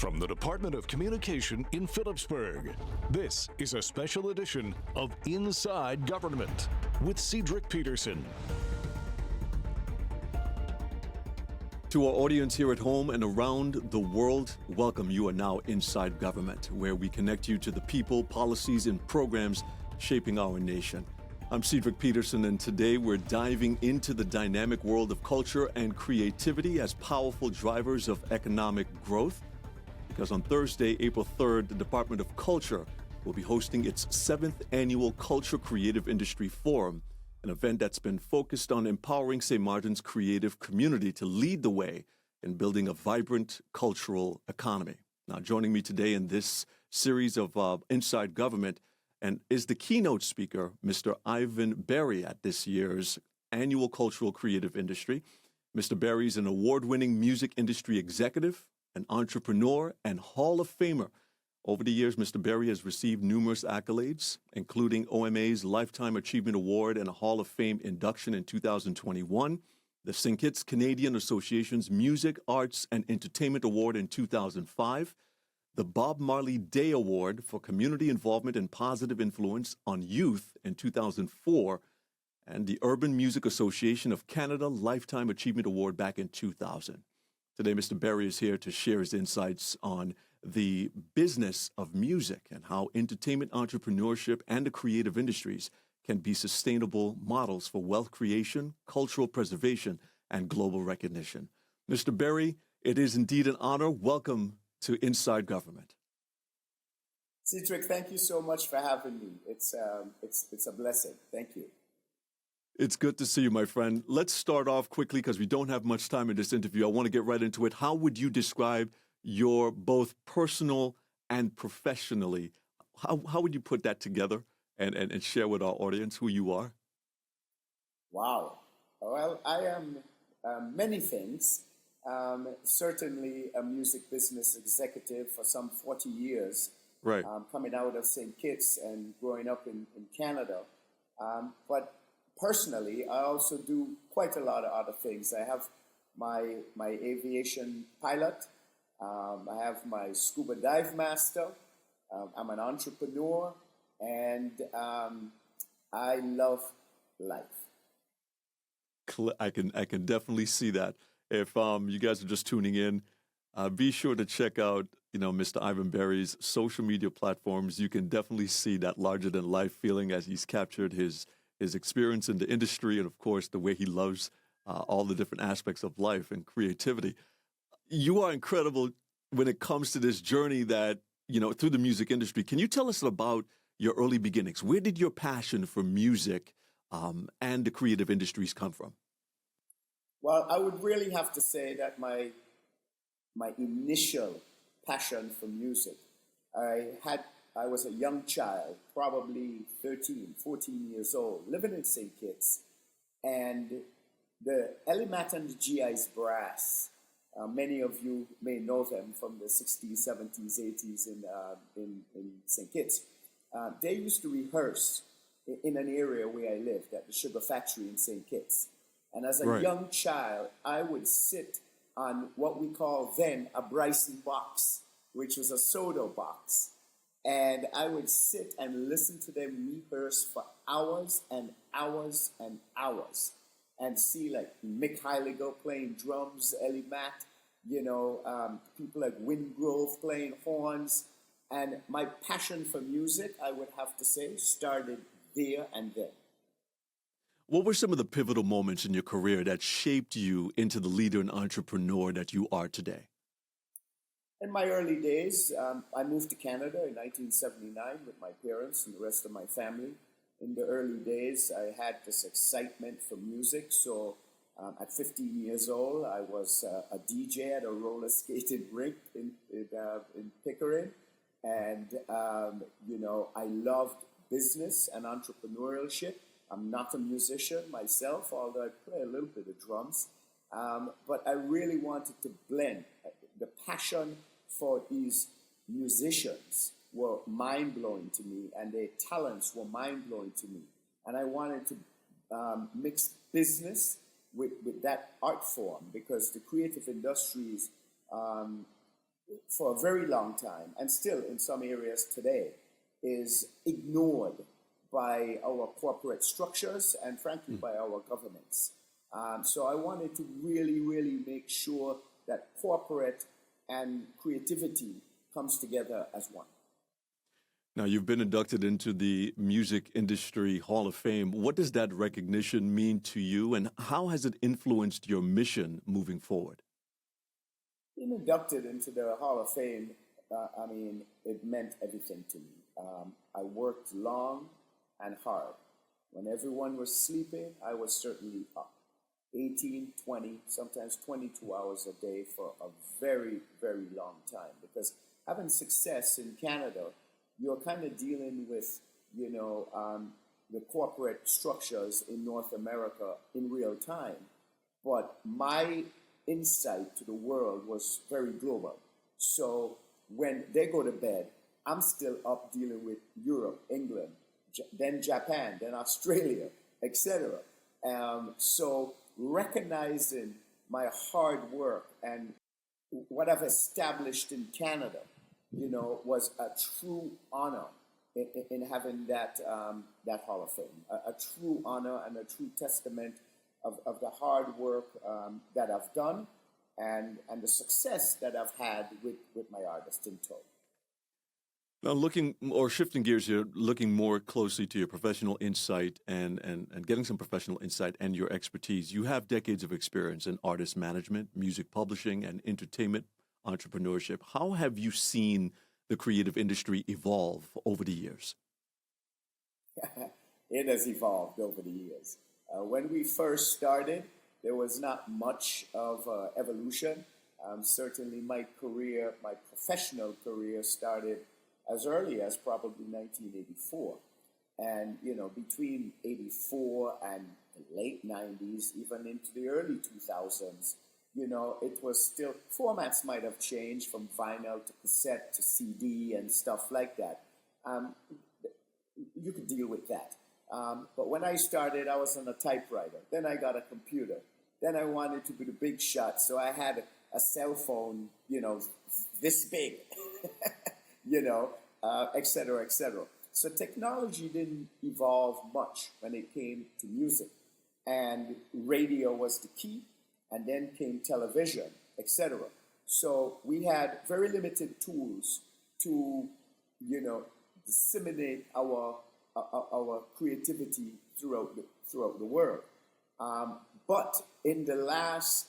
from the Department of Communication in Phillipsburg. This is a special edition of Inside Government with Cedric Peterson. To our audience here at home and around the world, welcome. You are now Inside Government, where we connect you to the people, policies, and programs shaping our nation. I'm Cedric Peterson, and today we're diving into the dynamic world of culture and creativity as powerful drivers of economic growth. Because on Thursday, April 3rd, the Department of Culture will be hosting its 7th annual Culture Creative Industry Forum, an event that's been focused on empowering St. Martin's creative community to lead the way in building a vibrant cultural economy. Now, joining me today in this series of Inside Government and is the keynote speaker, Mr. Ivan Berry, at this year's annual Cultural Creative Industry. Mr. Berry is an award-winning music industry executive, an entrepreneur, and Hall of Famer. Over the years, Mr. Berry has received numerous accolades, including OMA's Lifetime Achievement Award and a Hall of Fame induction in 2021, the St. Kitts Canadian Association's Music, Arts, and Entertainment Award in 2005, the Bob Marley Day Award for Community Involvement and Positive Influence on Youth in 2004, and the Urban Music Association of Canada Lifetime Achievement Award back in 2000. Today, Mr. Berry is here to share his insights on the business of music and how entertainment entrepreneurship and the creative industries can be sustainable models for wealth creation, cultural preservation, and global recognition. Mr. Berry, it is indeed an honor. Welcome to Inside Government. Cedric, thank you so much for having me. It's a blessing. Thank you. It's good to see you, my friend. Let's start off quickly because we don't have much time in this interview. I want to get right into it. How would you describe your both personal and professionally? How would you put that together and share with our audience who you are? Wow. Well, I am many things. Certainly a music business executive for some 40 years. Right. Coming out of St. Kitts and growing up in Canada. But personally, I also do quite a lot of other things. I have my aviation pilot. I have my scuba dive master. I'm an entrepreneur, and I love life. I can definitely see that. If you guys are just tuning in, be sure to check out Mr. Ivan Berry's social media platforms. You can definitely see that larger than life feeling as he's captured his experience in the industry and, of course, the way he loves all the different aspects of life and creativity. You are incredible when it comes to this journey that, through the music industry. Can you tell us about your early beginnings? Where did your passion for music and the creative industries come from? Well, I would really have to say that my initial passion for music, I was a young child, probably 13, 14 years old, living in St. Kitts. And the Elimat and the GI's Brass, many of you may know them from the 60s, 70s, 80s in St. Kitts. They used to rehearse in an area where I lived at the sugar factory in St. Kitts. And as a young child, I would sit on what we call then a Bryson box, which was a soda box. And I would sit and listen to them rehearse for hours and hours and hours and see like Mick Heiliger playing drums, Ellie Matt, people like Wingrove playing horns. And my passion for music, I would have to say, started there and then. What were some of the pivotal moments in your career that shaped you into the leader and entrepreneur that you are today? In my early days, I moved to Canada in 1979 with my parents and the rest of my family. In the early days, I had this excitement for music. So at 15 years old, I was a DJ at a roller skating rink in Pickering. And, I loved business and entrepreneurship. I'm not a musician myself, although I play a little bit of drums. But I really wanted to blend the passion for these musicians were mind-blowing to me, and their talents were mind-blowing to me. And I wanted to mix business with that art form, because the creative industries for a very long time, and still in some areas today, is ignored by our corporate structures and frankly by our governments. So I wanted to really, really make sure that corporate and creativity comes together as one. Now, you've been inducted into the Music Industry Hall of Fame. What does that recognition mean to you, and how has it influenced your mission moving forward? Being inducted into the Hall of Fame, it meant everything to me. I worked long and hard. When everyone was sleeping, I was certainly up. 18, 20, sometimes 22 hours a day for a very, very long time. Because having success in Canada, you're kind of dealing with, the corporate structures in North America in real time. But my insight to the world was very global. So when they go to bed, I'm still up dealing with Europe, England, then Japan, then Australia, etc. So recognizing my hard work and what I've established in Canada, was a true honor in having that Hall of Fame, a true honor and a true testament of the hard work that I've done and the success that I've had with my artist in tow. Now, shifting gears here, looking more closely to your professional insight and getting some professional insight and your expertise. You have decades of experience in artist management, music publishing, and entertainment entrepreneurship. How have you seen the creative industry evolve over the years? It has evolved over the years. When we first started, there was not much of evolution. Certainly my professional career started as early as probably 1984. And, between 84 and the late 90s, even into the early 2000s, it was still, formats might have changed from vinyl to cassette to CD and stuff like that. You could deal with that. But when I started, I was on a typewriter. Then I got a computer. Then I wanted to be the big shot, so I had a cell phone, this big, et cetera, et cetera. So technology didn't evolve much when it came to music. And radio was the key, and then came television, etc. So we had very limited tools to, disseminate our creativity throughout the world. But in the last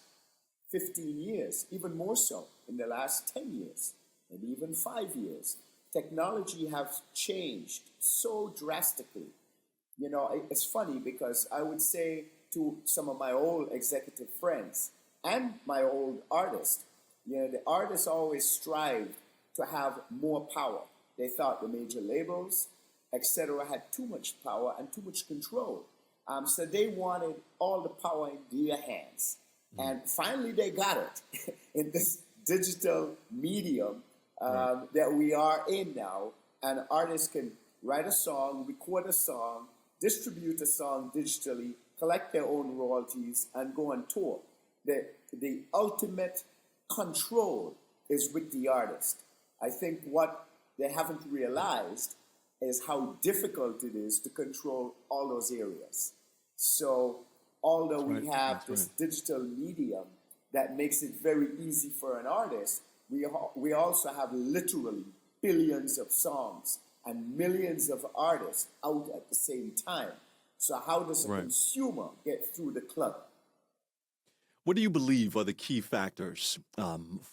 15 years, even more so, in the last 10 years, maybe even 5 years, technology has changed so drastically. It's funny because I would say to some of my old executive friends and my old artists, the artists always strived to have more power. They thought the major labels, etc., had too much power and too much control. So they wanted all the power in their hands. And finally they got it in this digital medium that we are in now. And artists can write a song, record a song, distribute a song digitally, collect their own royalties, and go on tour. The ultimate control is with the artist. I think what they haven't realized is how difficult it is to control all those areas. So although we have this digital medium that makes it very easy for an artist, we also have literally billions of songs and millions of artists out at the same time. So how does a consumer get through the club? What do you believe are the key factors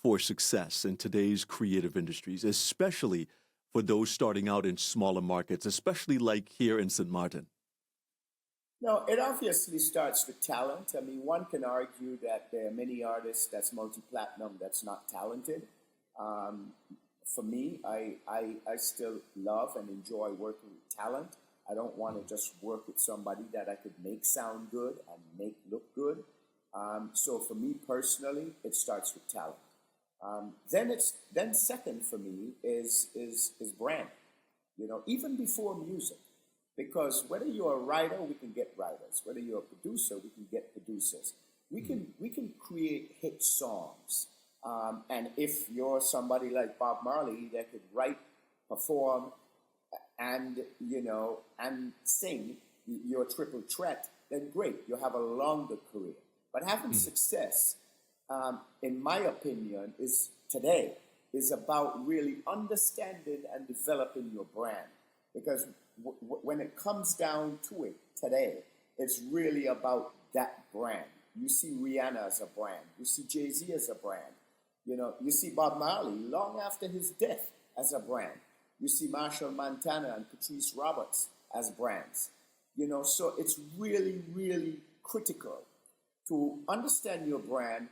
for success in today's creative industries, especially for those starting out in smaller markets, especially like here in St. Martin? No, it obviously starts with talent. I mean, one can argue that there are many artists that's multi-platinum that's not talented. For me, I still love and enjoy working with talent. I don't want to just work with somebody that I could make sound good and make look good. So for me personally, it starts with talent. Then second for me is brand. Even before music, because whether you're a writer, we can get writers. Whether you're a producer, we can get producers. We can create hit songs. And if you're somebody like Bob Marley that could write, perform, and and sing, you're a triple threat, then great, you'll have a longer career. But having success, in my opinion, is about really understanding and developing your brand. Because when it comes down to it today, it's really about that brand. You see Rihanna as a brand. You see Jay-Z as a brand. You see Bob Marley long after his death as a brand. You see Marshall Montana and Patrice Roberts as brands. So it's really, really critical to understand your brand,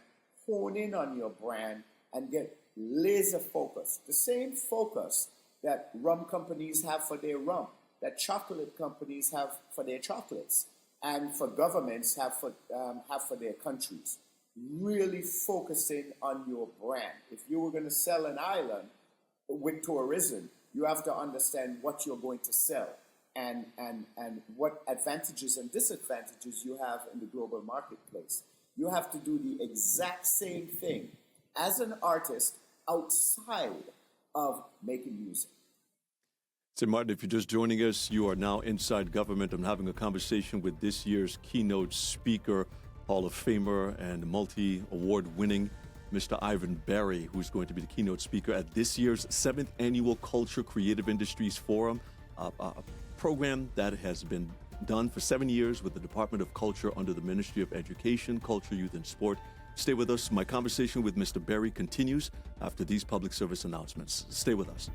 hone in on your brand, and get laser focused. The same focus that rum companies have for their rum, that chocolate companies have for their chocolates, and for governments have for their countries. Really focusing on your brand. If you were going to sell an island with tourism, you have to understand what you're going to sell and what advantages and disadvantages you have in the global marketplace. You have to do the exact same thing as an artist outside of making music. St. Martin, if you're just joining us, you are now inside government. I'm having a conversation with this year's keynote speaker, Hall of Famer and multi-award winning Mr. Ivan Berry, who's going to be the keynote speaker at this year's 7th Annual Culture Creative Industries Forum, a program that has been done for 7 years with the Department of Culture under the Ministry of Education, Culture, Youth, and Sport. Stay with us. My conversation with Mr. Berry continues after these public service announcements. Stay with us.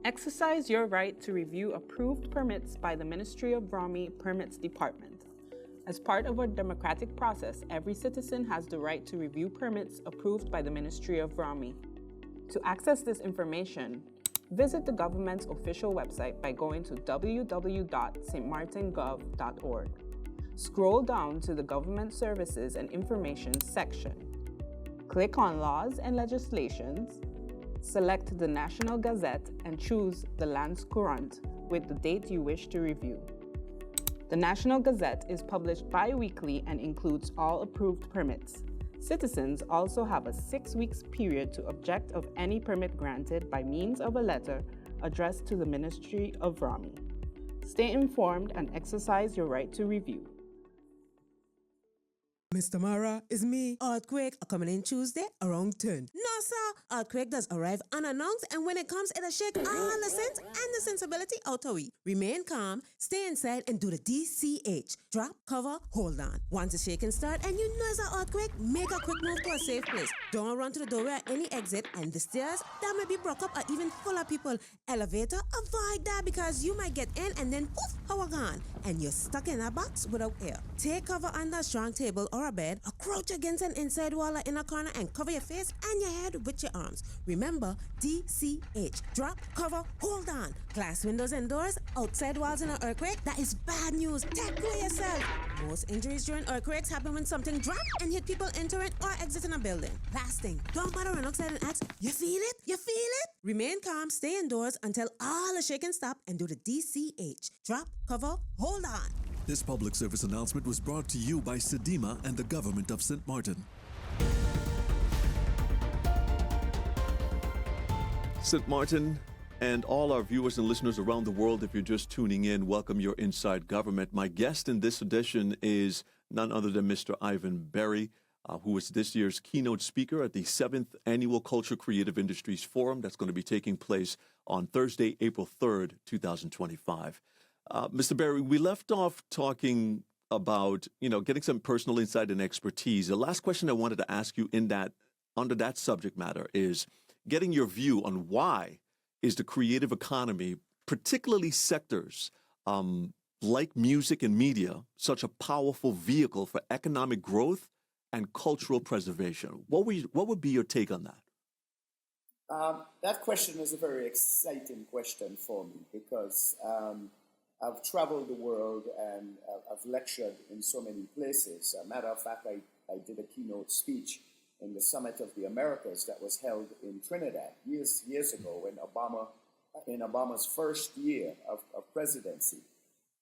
Exercise your right to review approved permits by the Ministry of ROMI Permits Department. As part of our democratic process, every citizen has the right to review permits approved by the Ministry of ROMI. To access this information, visit the government's official website by going to www.stmartingov.org. Scroll down to the Government Services and Information section. Click on Laws and Legislations. Select the National Gazette and choose the Lance Courant with the date you wish to review. The National Gazette is published bi-weekly and includes all approved permits. Citizens also have a 6-week period to object of any permit granted by means of a letter addressed to the Ministry of ROMI. Stay informed and exercise your right to review. Mr. Mara, it's me. Earthquake coming in Tuesday around 10. No, sir. Earthquake does arrive unannounced, and when it comes, it'll shake all the sense and the sensibility out of we. Remain calm, stay inside, and do the DCH. Drop, cover, hold on. Once the shaking start and you know it's an earthquake, make a quick move to a safe place. Don't run to the doorway or any exit, and the stairs that may be broke up or even full of people. Elevator, avoid that because you might get in and then poof, power gone, and you're stuck in a box without air. Take cover under a strong table or a bed, or crouch against an inside wall or in a corner and cover your face and your head with your arms. Remember, DCH. Drop, cover, hold on. Glass windows and doors, outside walls in an earthquake, that is bad news. Take care of yourself. Most injuries during earthquakes happen when something drops and hit people entering or exiting a building. Last thing, don't bother run outside and ask, you feel it? You feel it? Remain calm, stay indoors until all the shaking stop and do the DCH. Drop, cover, hold on. This public service announcement was brought to you by Sedima and the government of St. Martin. St. Martin and all our viewers and listeners around the world, if you're just tuning in, welcome your Inside Government. My guest in this edition is none other than Mr. Ivan Berry, who is this year's keynote speaker at the 7th Annual Culture Creative Industries Forum that's going to be taking place on Thursday, April 3rd, 2025. Mr. Berry, we left off talking about, getting some personal insight and expertise. The last question I wanted to ask you under that subject matter is getting your view on why is the creative economy, particularly sectors like music and media, such a powerful vehicle for economic growth and cultural preservation. What would be your take on that? That question is a very exciting question for me because I've traveled the world and I've lectured in so many places. Matter of fact, I did a keynote speech in the Summit of the Americas that was held in Trinidad years ago in Obama's first year of presidency.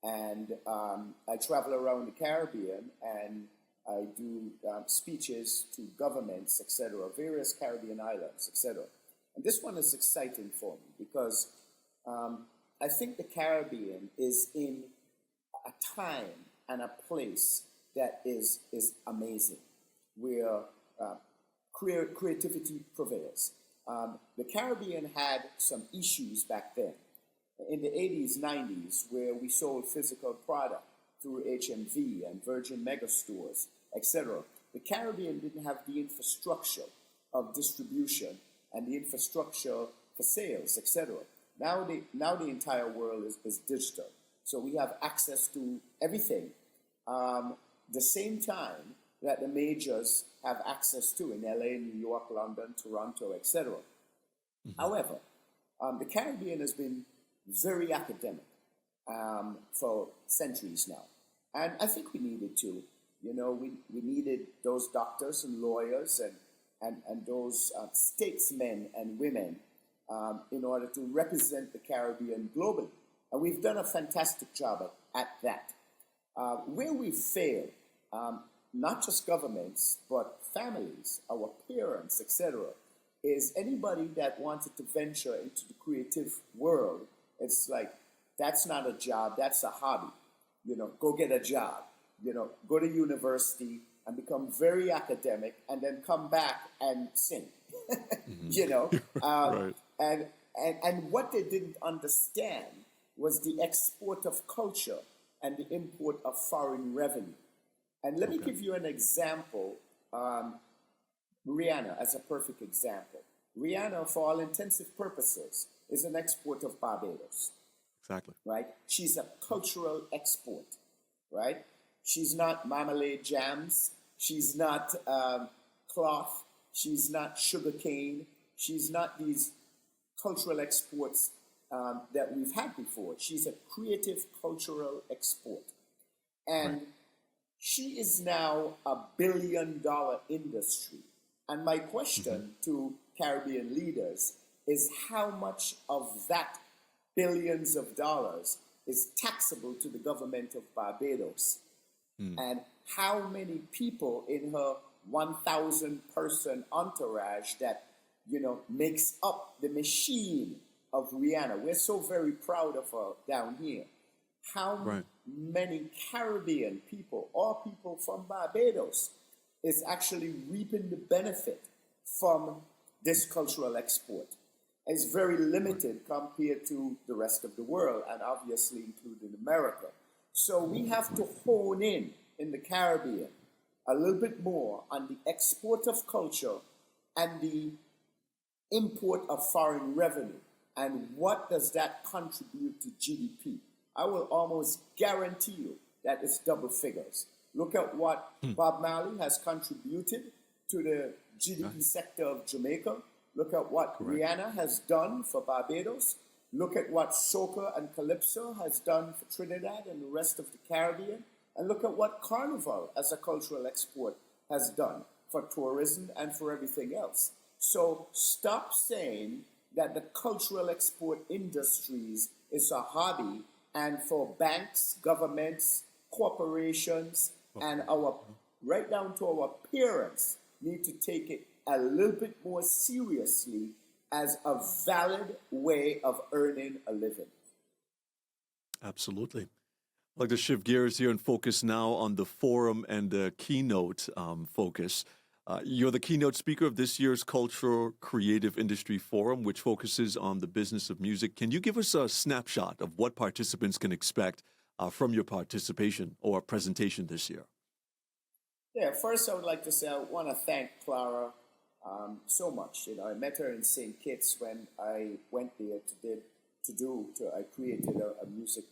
And I travel around the Caribbean and I do speeches to governments, etc., various Caribbean islands, etc. And this one is exciting for me because I think the Caribbean is in a time and a place that is amazing, where creativity prevails. The Caribbean had some issues back then, in the 80s, 90s, where we sold physical product through HMV and Virgin Megastores, etc. The Caribbean didn't have the infrastructure of distribution and the infrastructure for sales, etc. Now the entire world is digital. So we have access to everything the same time that the majors have access to in LA, New York, London, Toronto, etc. However, the Caribbean has been very academic for centuries now. And I think we needed to. You know, we needed those doctors and lawyers and those statesmen and women in order to represent the Caribbean globally. And we've done a fantastic job at that. Where we failed, not just governments, but families, our parents, etc., is anybody that wanted to venture into the creative world. It's like, that's not a job, that's a hobby. You know, go get a job. You know, go to university and become very academic and then come back and sing. You know, Right. and what they didn't understand was the export of culture and the import of foreign revenue. And let me give you an example. Rihanna as a perfect example. Rihanna, for all intensive purposes, is an export of Barbados. Exactly. Right? She's a cultural export, right? She's not marmalade jams. She's not cloth. She's not sugarcane. She's not these cultural exports that we've had before. She's a creative cultural export. And she is now a billion-dollar industry. And my question to Caribbean leaders is how much of that billions of dollars is taxable to the government of Barbados? And how many people in her 1,000-person entourage that, you know, makes up the machine of Rihanna? We're so very proud of her down here. How many Caribbean people or people from Barbados is actually reaping the benefit from this cultural export? It's very limited compared to the rest of the world, and obviously including America. So we have to hone in the Caribbean a little bit more on the export of culture and the import of foreign revenue. And what does that contribute to GDP? I will almost guarantee you that it's double figures. Look at what Bob Marley has contributed to the GDP sector of Jamaica. Look at what Rihanna has done for Barbados. Look at what soca and calypso has done for Trinidad and the rest of the Caribbean. And look at what Carnival as a cultural export has done for tourism and for everything else. So stop saying that the cultural export industries is a hobby, and for banks, governments, corporations, and our right down to our parents need to take it a little bit more seriously as a valid way of earning a living. Absolutely. I'd like to shift gears here and focus now on the forum and the keynote focus. You're the keynote speaker of this year's Cultural Creative Industry Forum, which focuses on the business of music. Can you give us a snapshot of what participants can expect from your participation or presentation this year? Yeah, first I would like to say I want to thank Clara so much. You know, I met her in St. Kitts when I went there I created a music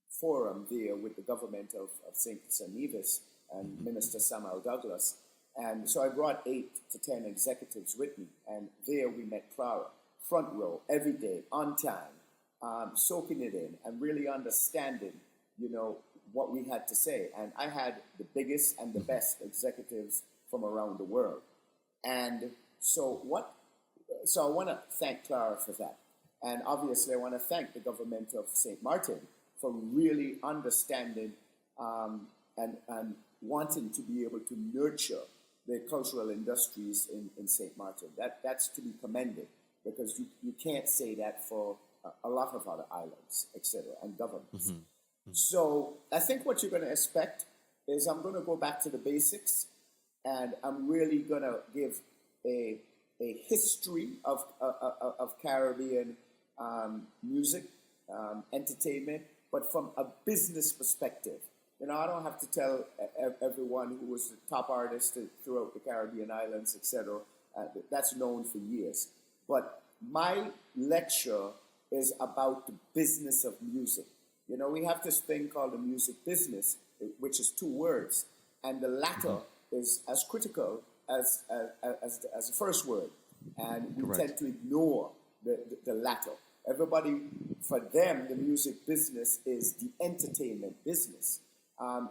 forum there with the government of St. Kitts and Nevis and Minister Samuel Douglas. And so I brought 8 to 10 executives with me, and there we met Clara, front row, every day, on time, soaking it in and really understanding, you know, what we had to say. And I had the biggest and the best executives from around the world. And so I want to thank Clara for that. And obviously, I want to thank the government of St. Martin for really understanding and wanting to be able to nurture the cultural industries in St. Martin. That's to be commended, because you can't say that for a lot of other islands, etc., and governments. So I think what you're going to expect is I'm going to go back to the basics, and I'm really going to give a history of Caribbean music, entertainment, but from a business perspective. I don't have to tell everyone who was the top artist throughout the Caribbean islands, etc. That's known for years. But my lecture is about the business of music. We have this thing called the music business, which is two words, and the latter is as critical as the first word, and we tend to ignore the latter. Everybody, for them, the music business is the entertainment business.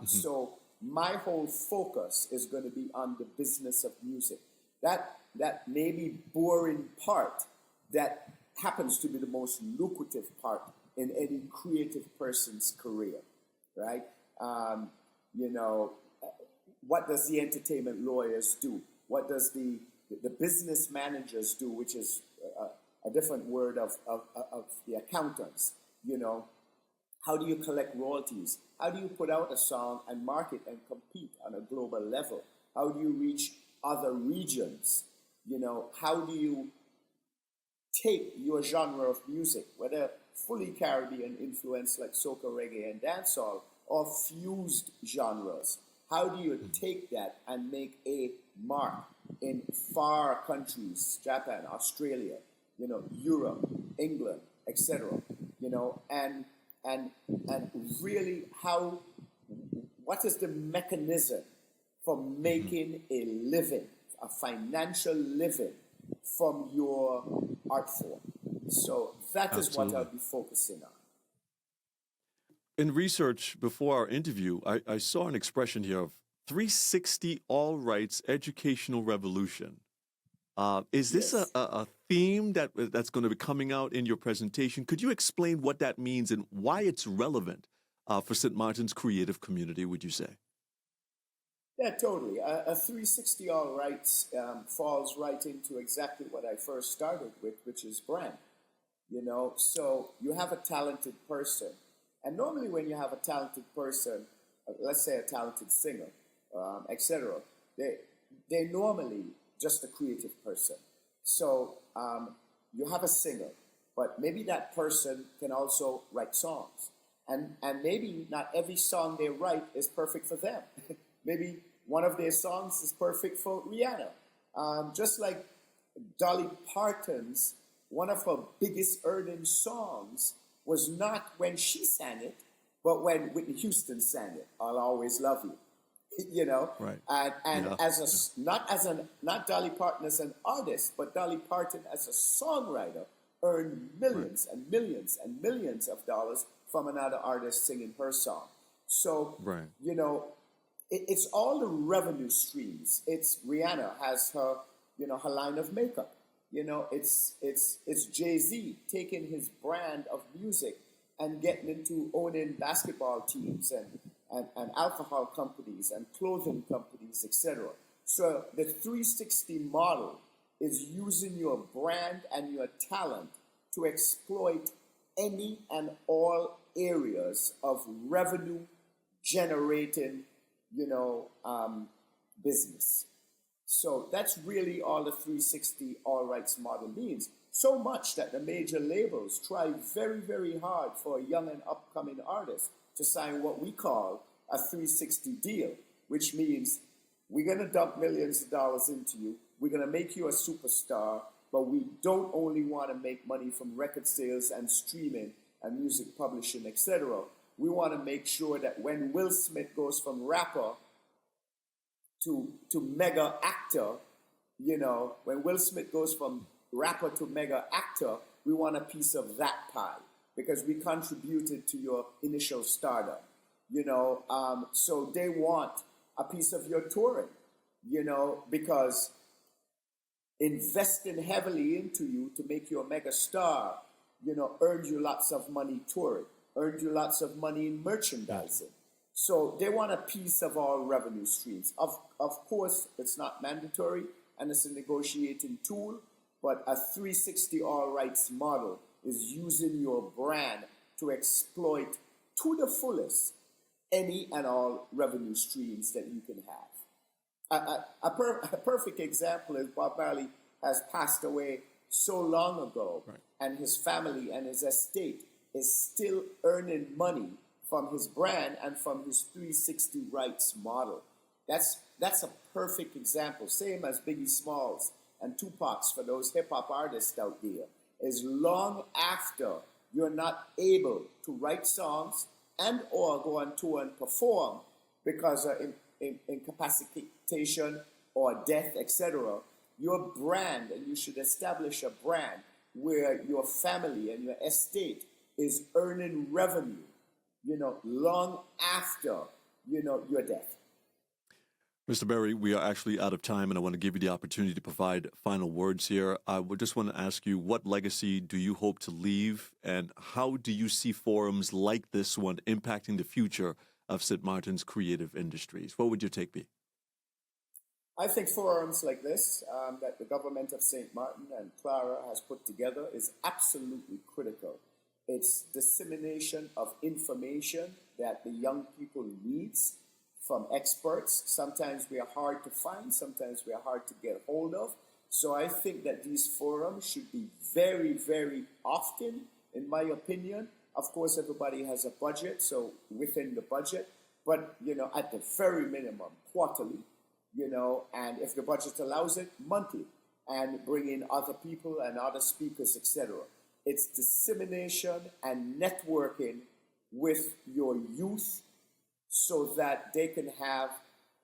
So my whole focus is going to be on the business of music. That maybe boring part that happens to be the most lucrative part in any creative person's career, right? What does the entertainment lawyers do? What does the business managers do, which is a different word of the accountants? How do you collect royalties? How do you put out a song and market and compete on a global level? How do you reach other regions? How do you take your genre of music, whether fully Caribbean influence like soca, reggae, and dancehall, or fused genres? How do you take that and make a mark in far countries, Japan, Australia, Europe, England, etc., and really what is the mechanism for making a living, a financial living from your art form? So that is what I'll be focusing on. In research before our interview, I saw an expression here of 360 all rights educational revolution. Is this a theme that's going to be coming out in your presentation? Could you explain what that means and why it's relevant for St. Martin's creative community, would you say? Yeah, totally. A 360 all rights falls right into exactly what I first started with, which is brand. So you have a talented person. And normally when you have a talented person, let's say a talented singer, etc., they're normally just a creative person. So you have a singer, but maybe that person can also write songs. And maybe not every song they write is perfect for them. Maybe one of their songs is perfect for Rihanna. Just like Dolly Parton's, one of her biggest earning songs was not when she sang it, but when Whitney Houston sang it, I'll Always Love You. Right. And not Dolly Parton as an artist, but Dolly Parton as a songwriter earned millions and millions and millions of dollars from another artist singing her song. So, it's all the revenue streams. It's Rihanna has her, her line of makeup. It's Jay-Z taking his brand of music and getting into owning basketball teams and alcohol companies and clothing companies, etc. So the 360 model is using your brand and your talent to exploit any and all areas of revenue generating, business. So that's really all the 360 all rights model means. So much that the major labels try very, very hard for a young and upcoming artist to sign what we call a 360 deal, which means we're going to dump millions of dollars into you. We're going to make you a superstar, but we don't only want to make money from record sales and streaming and music publishing, etc. We want to make sure that when Will Smith goes from rapper to mega actor, when Will Smith goes from rapper to mega actor, we want a piece of that pie because we contributed to your initial stardom. So they want a piece of your touring, because investing heavily into you to make you a mega star earned you lots of money touring, earned you lots of money in merchandising. So they want a piece of our revenue streams. Of course, it's not mandatory and it's a negotiating tool, but a 360 all rights model is using your brand to exploit to the fullest any and all revenue streams that you can have. A perfect example is Bob Marley has passed away so long ago, right, and his family and his estate is still earning money from his brand and from his 360 rights model. That's a perfect example. Same as Biggie Smalls and Tupac's for those hip-hop artists out there. Is long after you're not able to write songs and or go on tour and perform because of incapacitation or death, etc., your brand, and you should establish a brand where your family and your estate is earning revenue, long after, your death. Mr. Berry, we are actually out of time, and I want to give you the opportunity to provide final words here. I would just want to ask you, what legacy do you hope to leave, and how do you see forums like this one impacting the future of St. Martin's creative industries? What would your take be? I think forums like this that the government of St. Martin and Clara has put together is absolutely critical. It's dissemination of information that the young people needs from experts. Sometimes we are hard to find, sometimes we are hard to get hold of. So I think that these forums should be very, very often, in my opinion. Of course, everybody has a budget, so within the budget, but, at the very minimum, quarterly, and if the budget allows it, monthly, and bring in other people and other speakers, etc. It's dissemination and networking with your youth so that they can have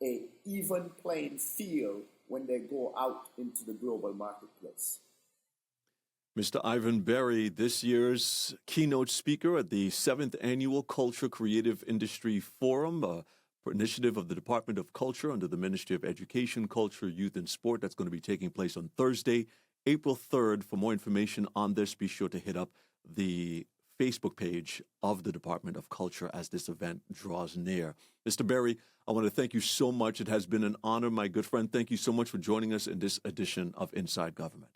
an even playing field when they go out into the global marketplace. Mr. Ivan Berry, this year's keynote speaker at the 7th Annual Culture Creative Industry Forum, initiative of the Department of Culture under the Ministry of Education, Culture, Youth, and Sport. That's going to be taking place on Thursday, April 3rd. For more information on this, be sure to hit up the Facebook page of the Department of Culture as this event draws near. Mr. Berry, I want to thank you so much. It has been an honor, my good friend. Thank you so much for joining us in this edition of Inside Government.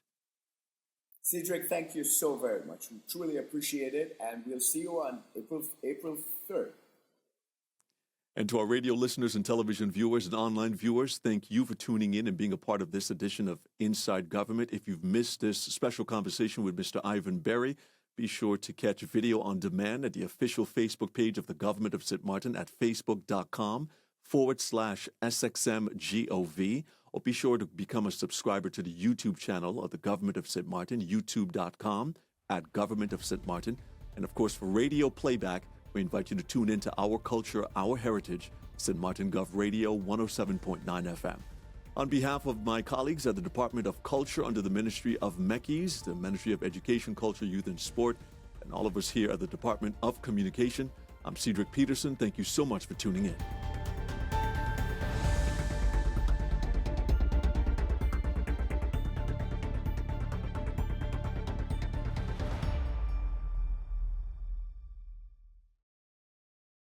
Cedric, thank you so very much. We truly appreciate it, and we'll see you on April 3rd. And to our radio listeners and television viewers and online viewers, thank you for tuning in and being a part of this edition of Inside Government. If you've missed this special conversation with Mr. Ivan Berry, be sure to catch video on demand at the official Facebook page of the Government of St. Martin at facebook.com/SXMGOV, or be sure to become a subscriber to the YouTube channel of the Government of St. Martin, youtube.com at Government of St. Martin. And of course, for radio playback, we invite you to tune in to Our Culture, Our Heritage, St. Martin Gov Radio 107.9 FM. On behalf of my colleagues at the Department of Culture under the Ministry of MECIS, the Ministry of Education, Culture, Youth, and Sport, and all of us here at the Department of Communication, I'm Cedric Peterson. Thank you so much for tuning in.